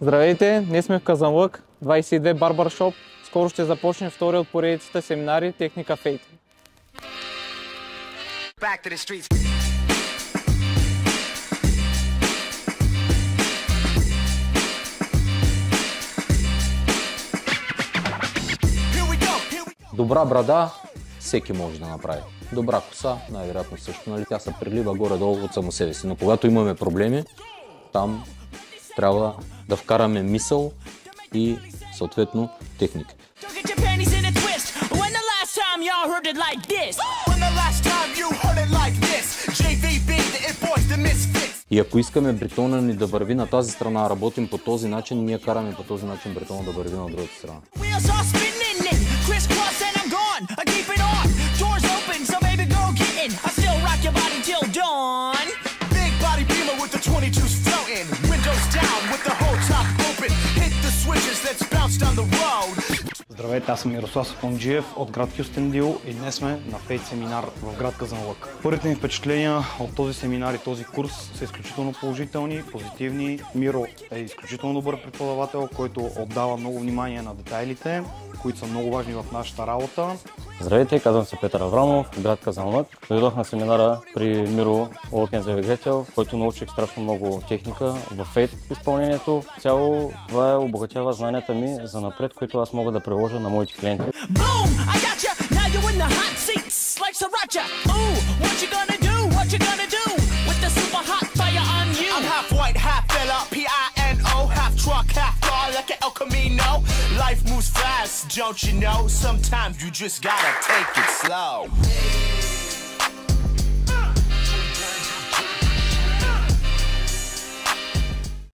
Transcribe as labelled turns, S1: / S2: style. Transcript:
S1: Здравейте, ние сме в Казанлък, 22 Барбаршоп. Скоро ще започне втори от поредицата семинари Техника Fade.
S2: Добра брада всеки може да направи. Добра коса, най-вероятно също, нали? Тя се прилива горе-долу от само себе си. Но когато имаме проблеми, там трябва да вкараме мисъл и съответно техника. И ако искаме бретона ни да върви на тази страна, работим по този начин, ние караме по този начин бретона да върви на другата страна.
S3: Здравейте, аз съм Мирослав Сапунджиев от град Кюстендил и днес сме на Fade семинар в град Казанлък. Първите ми впечатления от този семинар и този курс са изключително положителни, позитивни. Миро е изключително добър преподавател, който отдава много внимание на детайлите, които са много важни в нашата работа.
S4: Здравейте, казвам се Петър Аврамов, град Казанлък. Дойдох на семинара при Миро Олкен Завигател, който научих страшно много техника в Fade изпълнението. Цяло това обогатява знанията ми за напред, които аз мога да приложа на моите клиенти.
S5: Life moves fast, don't you know? Sometimes you just gotta take it slow.